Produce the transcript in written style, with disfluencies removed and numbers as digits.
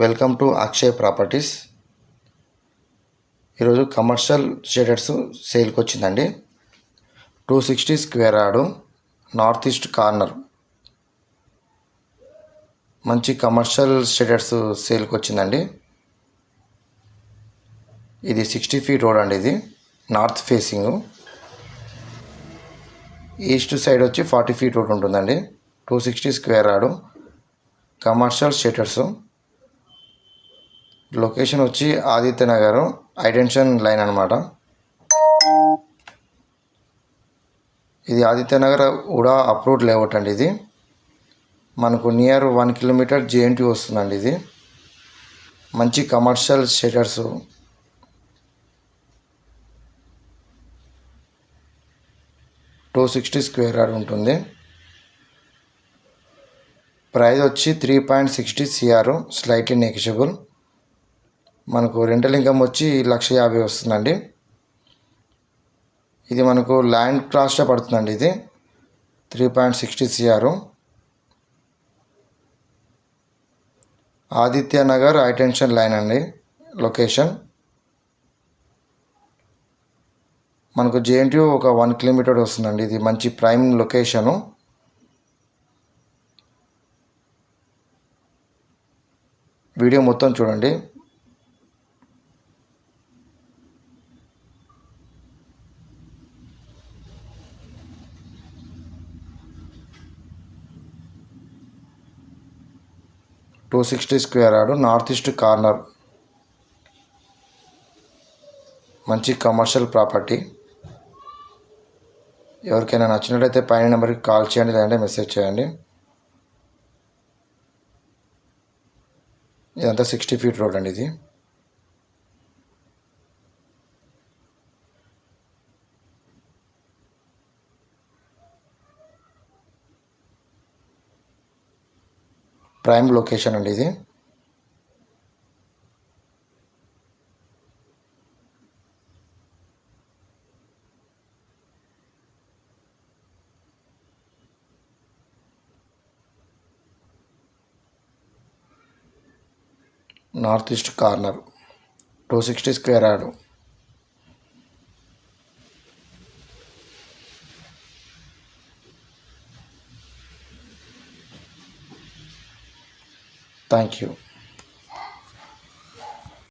Welcome to Akshay properties. ఈరోజు commercial shaders సేల్కి వచ్చిందండి. 260 square yard, north east corner. మంచి కమర్షియల్ షేడర్స్ సేల్కి వచ్చిందండి. ఇది 60 ఫీట్ రోడ్ అండి. ఇది నార్త్ ఫేసింగ్. ఈస్ట్ సైడ్ వచ్చి 40 ఫీట్ రోడ్ ఉంటుందండి. 260 square yard, commercial shaders. Location వచ్చి ఆదిత్యనగర్ హైటెన్షన్ లైన్ అనమాట. ఇది ఆదిత్యనగర్ ఉడా అప్రూవ్డ్ లేఅవుట్ అండి. ఇది మనకు నియర్ 1 కిలోమీటర్ జేఎన్టీ వస్తుందండి. ఇది మంచి కమర్షియల్ షెటర్స్. 260 స్క్వేర్ యార్డ్ ఉంటుంది. ప్రైస్ వచ్చి 3.60 CR, స్లైట్లీ నెగిషియబుల్. మనకు రెంటల్ ఇన్కమ్ వచ్చి 1,50,000 వస్తుందండి. ఇది మనకు ల్యాండ్ క్రాస్లో పడుతుందండి. ఇది 3.60 CR, ఆదిత్యనగర్ హైటెన్షన్ లైన్ అండి లొకేషన్. మనకు జేఎన్టీయూ ఒక 1 కిలోమీటర్ వస్తుందండి. ఇది మంచి ప్రైమ్ లొకేషను. వీడియో మొత్తం చూడండి. Two 260 square yard, north east corner. మంచి కమర్షియల్ ప్రాపర్టీ. ఎవరికైనా నచ్చినట్లయితే పైన నెంబర్కి కాల్ చేయండి, లేదంటే మెసేజ్ చేయండి. ఇదంతా 60 ఫీట్ రోడ్ అండి. ఇది ప్రైమ్ లొకేషన్ అండి. ఇది north east corner, 260 square yard. Thank you.